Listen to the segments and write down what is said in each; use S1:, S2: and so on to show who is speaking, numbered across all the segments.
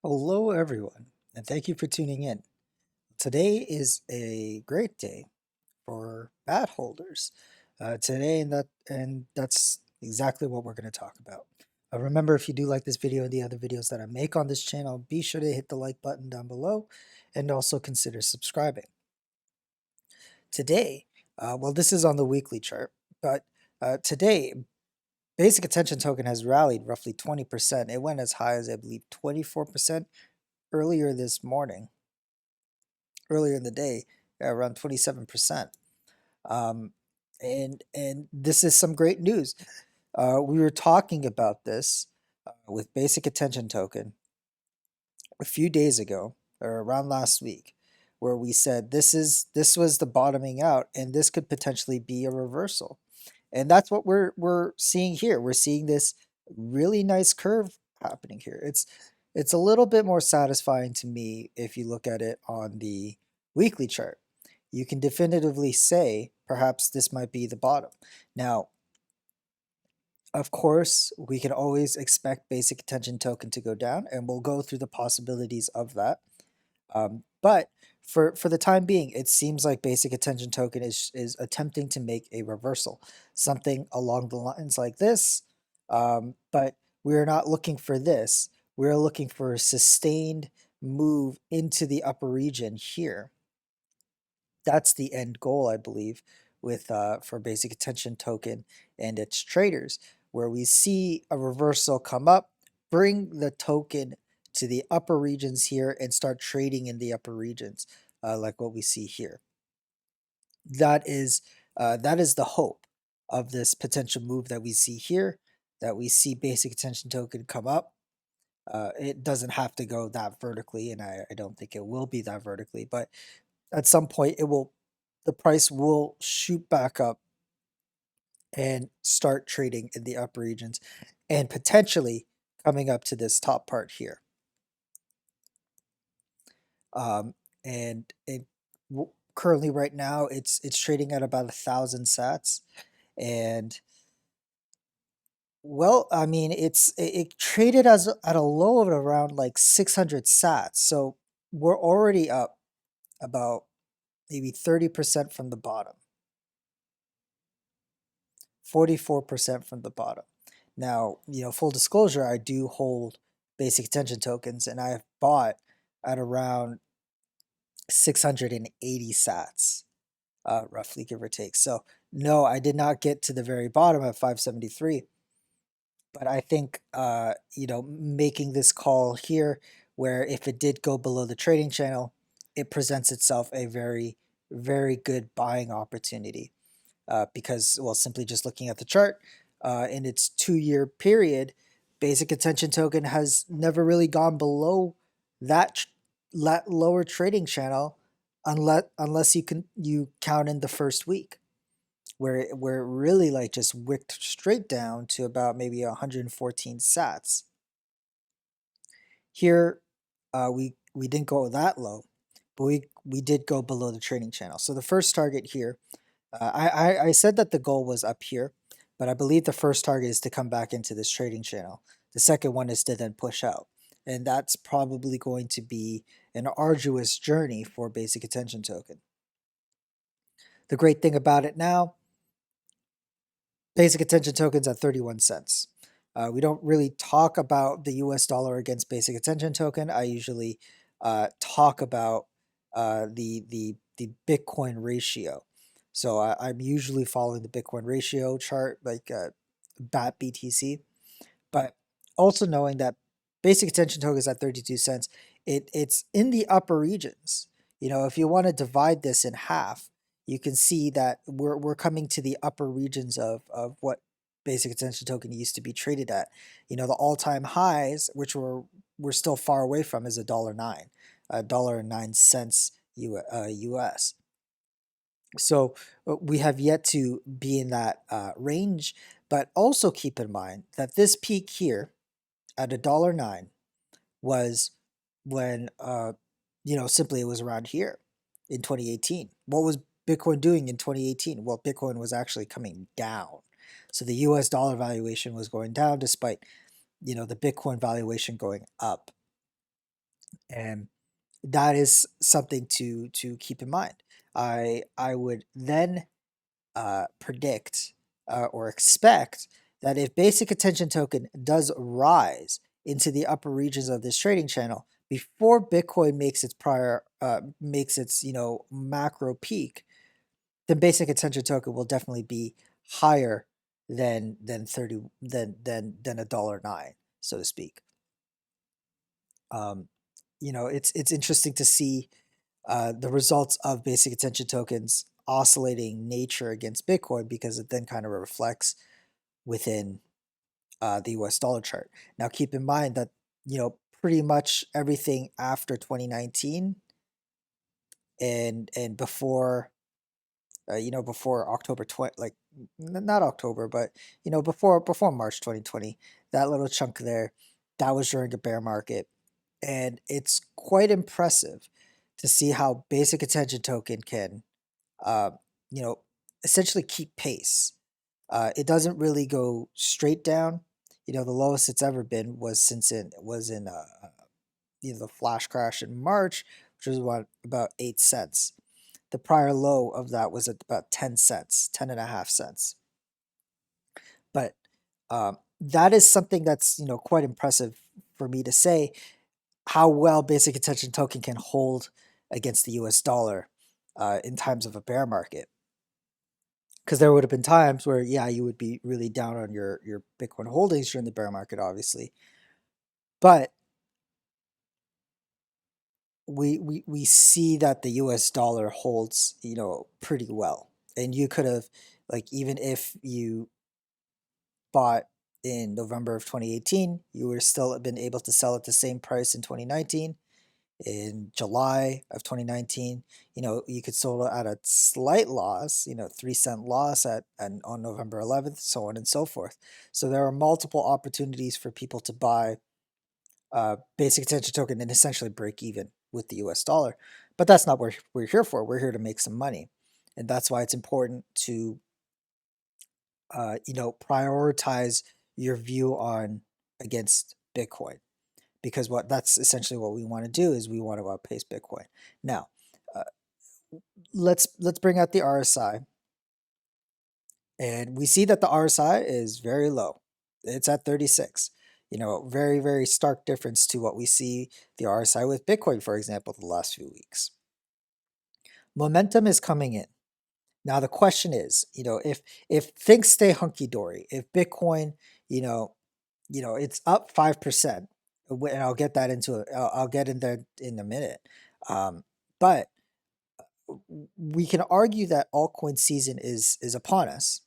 S1: Hello, everyone, and thank you for tuning in. Today is a great day for bat holders. That's exactly what we're going to talk about. Remember, if you do like this video and the other videos that I make on this channel, be sure to hit the like button down below and also consider subscribing. Today, well, this is on the weekly chart, but today, basic attention token has rallied roughly 20%. It went as high as, I believe, 24% earlier this morning. Earlier in the day, around 27%. Um, and this is some great news. We were talking about this with Basic Attention Token a few days ago, or around last week, where we said this was the bottoming out, and this could potentially be a reversal. And that's what we're seeing here. We're seeing this really nice curve happening here. It's a little bit more satisfying to me if you look at it on the weekly chart. You can definitively say perhaps this might be the bottom. Now, of course, we can always expect basic attention token to go down, and we'll go through the possibilities of that. But for the time being, it seems like basic attention token is attempting to make a reversal, something along the lines like this. But we're not looking for this. We're looking for a sustained move into the upper region here. That's the end goal, I believe, with for basic attention token and its traders, where we see a reversal come up, bring the token to the upper regions here and start trading in the upper regions, like what we see here. That is the hope of this potential move that we see here, that we see basic attention token come up. It doesn't have to go that vertically, and I don't think it will be that vertically, but at some point the price will shoot back up and start trading in the upper regions and potentially coming up to this top part here. Um, and it currently right now it's trading at about 1,000 sats, and well, I mean it traded as at a low of around like 600 sats, so we're already up about maybe 30% from the bottom. 44% from the bottom. Now, full disclosure, I do hold basic attention tokens, and I have bought at around 680 sats, roughly, give or take. So, no, I did not get to the very bottom at 573, but I think, making this call here, where if it did go below the trading channel, it presents itself a very, very good buying opportunity. Because, well, simply just looking at the chart, in its 2-year period, basic attention token has never really gone below that, that lower trading channel, unless you count in the first week, where it really like just wicked straight down to about maybe 114 sats. Here, we didn't go that low, but we did go below the trading channel. So the first target here, I said that the goal was up here, but I believe the first target is to come back into this trading channel. The second one is to then push out. And that's probably going to be an arduous journey for basic attention token. The great thing about it now, basic attention tokens at 31 cents. We don't really talk about the US dollar against basic attention token. I usually talk about the Bitcoin ratio. So I'm usually following the Bitcoin ratio chart, like BAT BTC, but also knowing that basic attention token is at 32 cents. It's in the upper regions. If you want to divide this in half, you can see that we're coming to the upper regions of what basic attention token used to be traded at. The all-time highs, which we're still far away from, is $1.09, $1.09 US. So we have yet to be in that range, but also keep in mind that this peak here at $1.09 was when simply it was around here in 2018. What was Bitcoin doing in 2018? Well, Bitcoin was actually coming down. So the US dollar valuation was going down despite the Bitcoin valuation going up. And that is something to keep in mind. I would then predict or expect that if basic attention token does rise into the upper regions of this trading channel before Bitcoin makes its macro peak, then basic attention token will definitely be higher than 30 than a dollar nine, so to speak. Um, it's interesting to see the results of basic attention tokens oscillating nature against Bitcoin because it then kind of reflects within the US dollar chart. Now, keep in mind that, pretty much everything after 2019 and before, before October 20, like not October, but, before March 2020, that little chunk there, that was during a bear market. And it's quite impressive to see how basic attention token can uh, you know, essentially keep pace. It doesn't really go straight down. The lowest it's ever been was the flash crash in March, which was about 8 cents. The prior low of that was at about 10 cents, 10.5 cents. But that is something that's quite impressive for me to say how well basic attention token can hold against the US dollar in times of a bear market. Because there would have been times where, yeah, you would be really down on your Bitcoin holdings during the bear market, obviously. But we see that the US dollar holds, pretty well. And you could have, like, even if you bought in November of 2018, you would still have been able to sell at the same price in 2019. In July of 2019, you could sell at a slight loss, 3 cent loss on November 11th, so on and so forth. So there are multiple opportunities for people to buy basic attention token and essentially break even with the US dollar. But that's not what we're here for. We're here to make some money. And that's why it's important to, prioritize your view on against Bitcoin, because that's essentially what we want to do is we want to outpace Bitcoin. Now, uh, let's bring out the RSI, and we see that the RSI is very low. It's at 36. Very very stark difference to what we see the RSI with Bitcoin, for example, the last few weeks. Momentum is coming in. Now the question is, if things stay hunky dory, if Bitcoin, you know, it's up 5%, and I'll get that I'll get in there in a minute. But we can argue that altcoin season is upon us.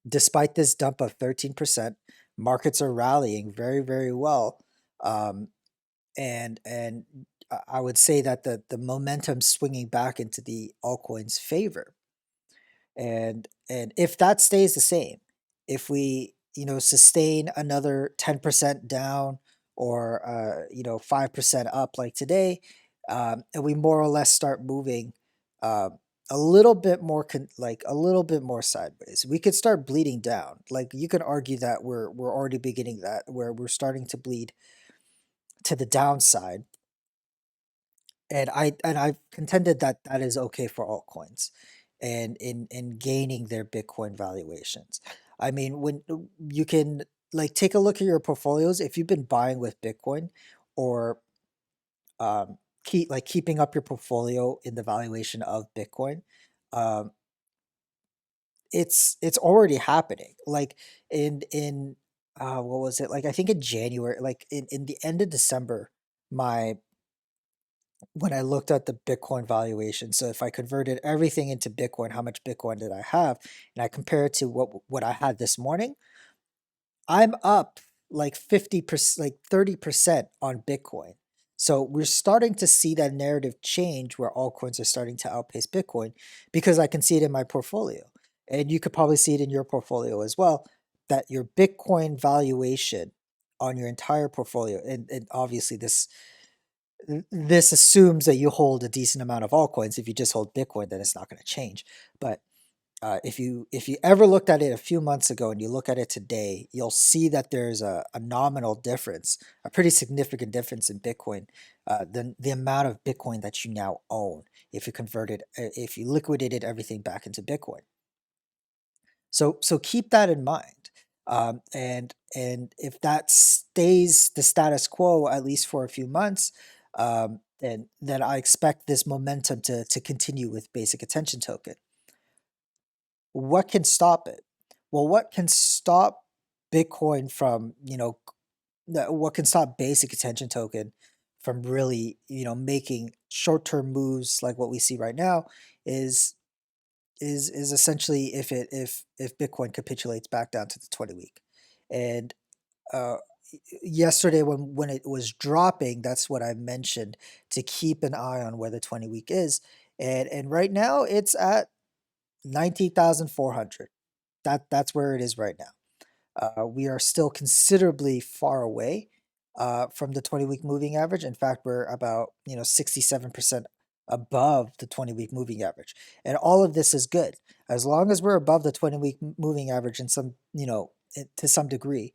S1: Despite this dump of 13%, markets are rallying very, very well. Um, and I would say that the momentum swinging back into the altcoin's favor. And if that stays the same, if we sustain another 10% down or 5% up like today, and we more or less start moving a little bit more a little bit more sideways, we could start bleeding down. Like, you can argue that we're already beginning that, where we're starting to bleed to the downside. And I've contended that that is okay for altcoins, and in gaining their Bitcoin valuations. I mean, when you can, like, take a look at your portfolios, if you've been buying with Bitcoin, or keeping up your portfolio in the valuation of Bitcoin, um, it's already happening. Like, in what was it, like, I think in January, like in the end of December, my when I looked at the Bitcoin valuation. So if I converted everything into Bitcoin, how much Bitcoin did I have? And I compare it to what I had this morning, I'm up like 50%, like 30% on Bitcoin. So we're starting to see that narrative change where altcoins are starting to outpace Bitcoin, because I can see it in my portfolio. And you could probably see it in your portfolio as well, that your Bitcoin valuation on your entire portfolio, and obviously this assumes that you hold a decent amount of altcoins. If you just hold Bitcoin, then it's not going to change. But If you ever looked at it a few months ago and you look at it today, you'll see that there's a nominal difference, a pretty significant difference in Bitcoin. The amount of Bitcoin that you now own, if you liquidated everything back into Bitcoin. So keep that in mind. And if that stays the status quo at least for a few months, then I expect this momentum to continue with basic attention token. What can stop it? Well, what can stop Bitcoin from, what can stop basic attention token from really, making short-term moves like what we see right now is is essentially if Bitcoin capitulates back down to the 20 week. And uh yesterday when it was dropping, that's what I mentioned, to keep an eye on where the 20 week is. And right now it's at 19,400. That's where it is right now. We are still considerably far away from the 20-week moving average. In fact, we're about 67% above the 20-week moving average, and all of this is good as long as we're above the 20-week moving average in some to some degree.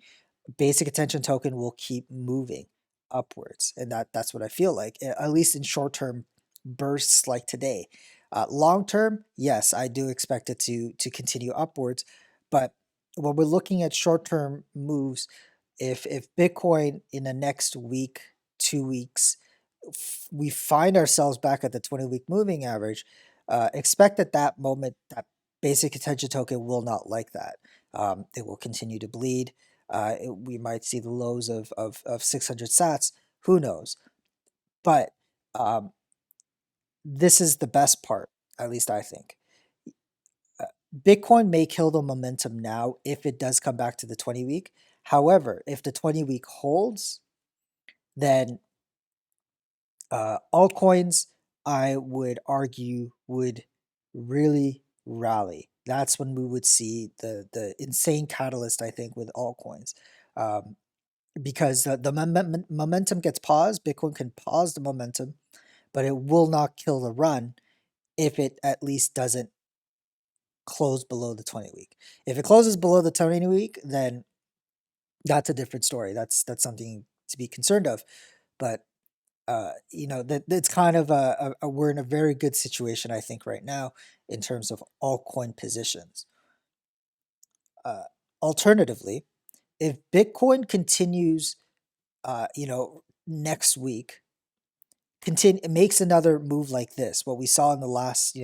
S1: Basic attention token will keep moving upwards, and that's what I feel like, at least in short term bursts like today. Long term, yes, I do expect it to continue upwards, but when we're looking at short term moves, if Bitcoin in the next week, 2 weeks, we find ourselves back at the 20-week moving average, expect at that moment that basic attention token will not like that. It will continue to bleed. We might see the lows of 600 sats. Who knows? But um, this is the best part, at least I think. Uh, Bitcoin may kill the momentum now if it does come back to the 20 week. However, if the 20 week holds, then altcoins, I would argue, would really rally. That's when we would see the insane catalyst, I think, with altcoins. Um, because the momentum gets paused. Bitcoin can pause the momentum, but it will not kill the run if it at least doesn't close below the 20 week. If it closes below the 20 week, then that's a different story. That's something to be concerned of. But that it's kind of we're in a very good situation, I think, right now in terms of altcoin positions. Uh, Alternatively, if Bitcoin continues, next week, makes another move like this, what we saw in the last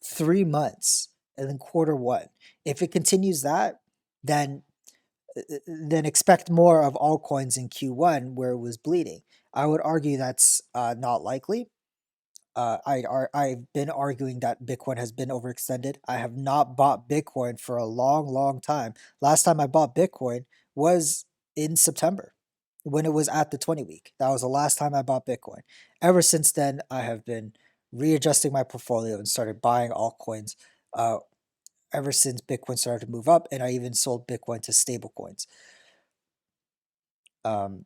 S1: 3 months, and then quarter one, if it continues that, then expect more of altcoins in Q1 where it was bleeding. I would argue that's not likely. I've been arguing that Bitcoin has been overextended. I have not bought Bitcoin for a long, long time. Last time I bought Bitcoin was in September when it was at the 20 week. That was the last time I bought Bitcoin. Ever since then, I have been readjusting my portfolio and started buying altcoins ever since Bitcoin started to move up, and I even sold Bitcoin to stablecoins. Um,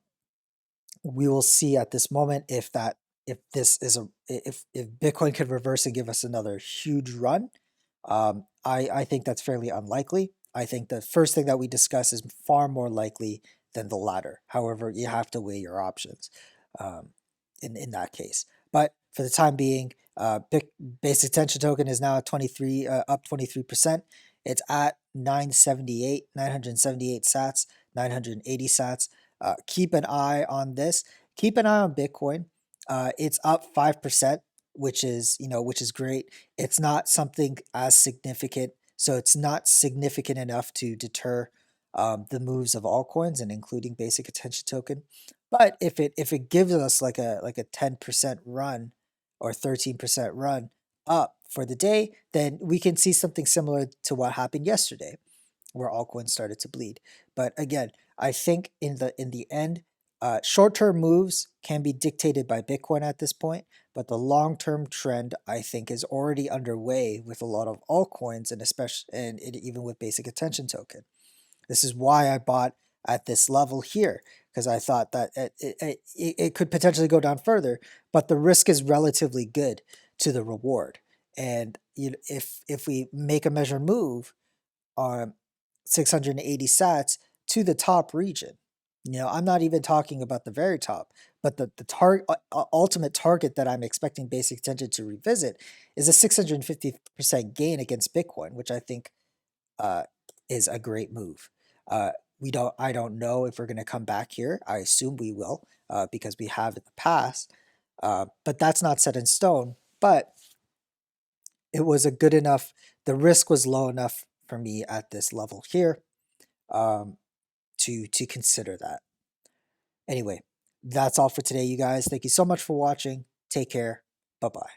S1: we will see at this moment if this is a if Bitcoin could reverse and give us another huge run. I think that's fairly unlikely. I think the first thing that we discuss is far more likely than the latter. However, you have to weigh your options um, in that case. But for the time being, basic attention token is now at 23 up 23%. It's at 978 sats, 980 sats. Keep an eye on this. Keep an eye on Bitcoin. It's up 5%, which is great. It's not something as significant, so it's not significant enough to deter the moves of altcoins and including basic attention token. But if it gives us like a 10% run or 13% run up for the day, then we can see something similar to what happened yesterday, where altcoins started to bleed. But again, I think in the end, short-term moves can be dictated by Bitcoin at this point, but the long-term trend, I think, is already underway with a lot of altcoins, and especially and even with basic attention token. This is why I bought at this level here, because I thought that it could potentially go down further, but the risk is relatively good to the reward. And if we make a measure move on 680 sats to the top region, I'm not even talking about the very top, but ultimate target that I'm expecting basic attention to revisit is a 650% gain against Bitcoin, which I think uh, is a great move. Uh, I don't know if we're going to come back here. I assume we will, because we have in the past. But that's not set in stone. But it was a good enough. The risk was low enough for me at this level here, um, to consider that. Anyway, that's all for today, you guys. Thank you so much for watching. Take care. Bye bye.